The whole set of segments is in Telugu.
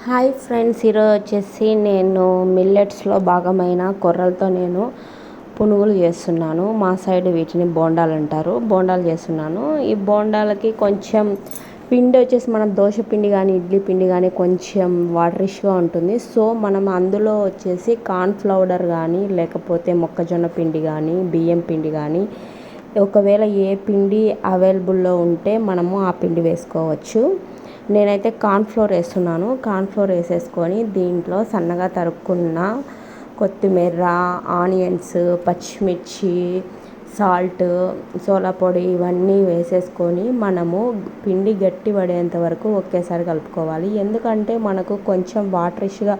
హాయ్ ఫ్రెండ్స్, ఈరోజు వచ్చేసి నేను మిల్లెట్స్లో భాగమైన కొర్రలతో నేను పునుగులు చేస్తున్నాను. మా సైడ్ వీటిని బోండాలు అంటారు. బోండాలు చేస్తున్నాను. ఈ బోండాలకి కొంచెం పిండి వచ్చేసి మనం దోశ పిండి కానీ ఇడ్లీ పిండి కానీ కొంచెం వాటరిష్గా ఉంటుంది. సో మనం అందులో వచ్చేసి కార్న్ ఫ్లౌడర్ కానీ లేకపోతే మొక్కజొన్న పిండి కానీ బియ్యం పిండి కానీ ఒకవేళ ఏ పిండి అవైలబుల్లో ఉంటే మనము ఆ పిండి వేసుకోవచ్చు. నేనైతే కార్న్ఫ్లోర్ వేస్తున్నాను. కార్న్ఫ్లోర్ వేసేసుకొని దీంట్లో సన్నగా తరుక్కున్న కొత్తిమీర, ఆనియన్స్, పచ్చిమిర్చి, సాల్ట్, సోలా పొడి ఇవన్నీ వేసేసుకొని మనము పిండి గట్టి పడేంత వరకు ఒకేసారి కలుపుకోవాలి. ఎందుకంటే మనకు కొంచెం వాటరిష్గా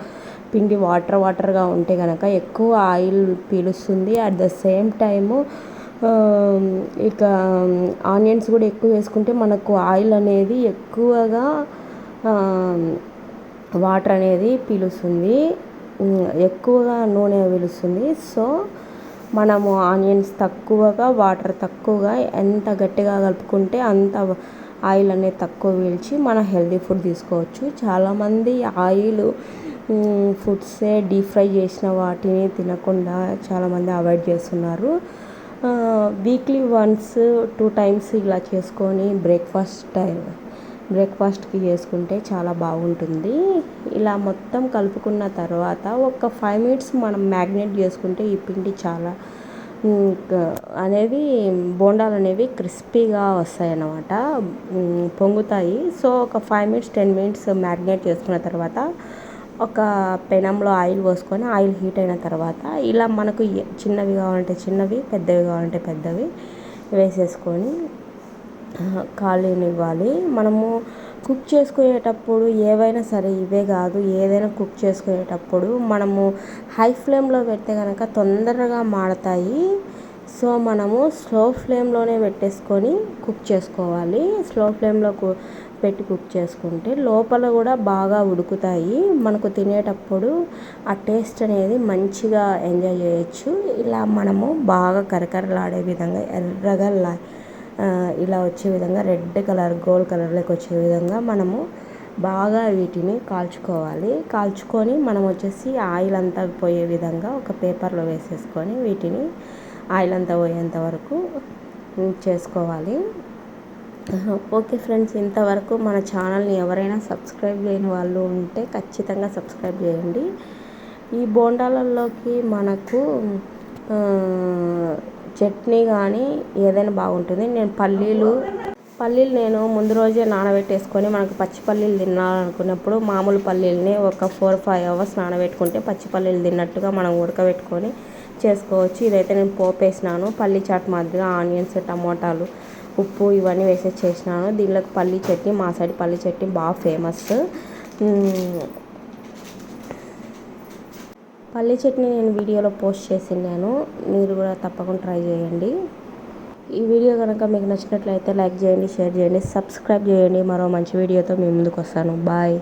పిండి వాటర్గా ఉంటే కనుక ఎక్కువ ఆయిల్ పీలుస్తుంది. అట్ ద సేమ్ టైము ఇక ఆనియన్స్ కూడా ఎక్కువ వేసుకుంటే మనకు ఆయిల్ అనేది ఎక్కువగా వాటర్ అనేది పీలుస్తుంది, ఎక్కువగా నూనె పీలుస్తుంది. సో మనము ఆనియన్స్ తక్కువగా, వాటర్ తక్కువగా, ఎంత గట్టిగా కలుపుకుంటే అంత ఆయిల్ అనేది తక్కువ పీల్చి మన హెల్దీ ఫుడ్ తీసుకోవచ్చు. చాలామంది ఆయిల్ ఫుడ్సే డీప్ ఫ్రై చేసిన వాటిని తినకుండా చాలామంది అవాయిడ్ చేస్తున్నారు. వీక్లీ వన్స్ 2 times ఇలా చేసుకొని బ్రేక్ఫాస్ట్కి చేసుకుంటే చాలా బాగుంటుంది. ఇలా మొత్తం కలుపుకున్న తర్వాత ఒక 5 minutes మనం మ్యాగ్నేట్ చేసుకుంటే ఈ పిండి చాలా బోండాలు అనేవి క్రిస్పీగా వస్తాయి అన్నమాట, పొంగుతాయి. సో ఒక 5 minutes 10 minutes మ్యాగ్నేట్ చేసుకున్న తర్వాత ఒక పెనంలో ఆయిల్ పోసుకొని ఆయిల్ హీట్ అయిన తర్వాత ఇలా మనకు చిన్నవి కావాలంటే చిన్నవి, పెద్దవి కావాలంటే పెద్దవి వేసేసుకొని కాలనివ్వాలి. మనము కుక్ చేసుకునేటప్పుడు ఏవైనా సరే, ఇవే కాదు ఏదైనా కుక్ చేసుకునేటప్పుడు మనము హై ఫ్లేమ్లో పెడితే కనుక తొందరగా మాడతాయి. సో మనము స్లో ఫ్లేమ్లోనే పెట్టేసుకొని కుక్ చేసుకోవాలి. స్లో ఫ్లేమ్లో పెట్టి కుక్ చేసుకుంటే లోపల కూడా బాగా ఉడుకుతాయి. మనకు తినేటప్పుడు ఆ టేస్ట్ అనేది మంచిగా ఎంజాయ్ చేయొచ్చు. ఇలా మనము బాగా కరకరలాడే విధంగా ఎర్రగా ఇలా వచ్చే విధంగా రెడ్ కలర్ గోల్డ్ కలర్లోకి వచ్చే విధంగా మనము బాగా వీటిని కాల్చుకొని మనం వచ్చేసి ఆయిల్ అంతా పోయే విధంగా ఒక పేపర్లో వేసేసుకొని వీటిని ఆయిల్ అంతా పోయేంత వరకు చేసుకోవాలి. ఓకే ఫ్రెండ్స్, ఇంతవరకు మన ఛానల్ని ఎవరైనా సబ్స్క్రైబ్ చేయని వాళ్ళు ఉంటే ఖచ్చితంగా సబ్స్క్రైబ్ చేయండి. ఈ బోండాలలోకి మనకు చట్నీ కానీ ఏదైనా బాగుంటుంది. నేను పల్లీలు నేను ముందు రోజే నానబెట్టేసుకొని మనకు పచ్చి పల్లీలు తినాలనుకున్నప్పుడు మామూలు పల్లీలని ఒక 4-5 hours నానబెట్టుకుంటే పచ్చి పల్లీలు తిన్నట్టుగా మనం ఉడకబెట్టుకొని చేసుకోవచ్చు. ఇదైతే నేను పోపు వేసినాను. పల్లీ చాట్ మాదిరిగా ఆనియన్స్, టమోటాలు, ఉప్పు ఇవన్నీ వేసేసి చేసినాను. దీనిలోకి పల్లీ చట్నీ, మా సైడ్ పల్లీ చట్నీ బాగా ఫేమస్. పల్లీ చట్నీ నేను వీడియోలో పోస్ట్ చేసినాను, మీరు కూడా తప్పకుండా ట్రై చేయండి. ఈ వీడియో కనుక మీకు నచ్చినట్లయితే లైక్ చేయండి, షేర్ చేయండి, సబ్స్క్రైబ్ చేయండి. మరో మంచి వీడియోతో మీ ముందుకు వస్తాను. బాయ్.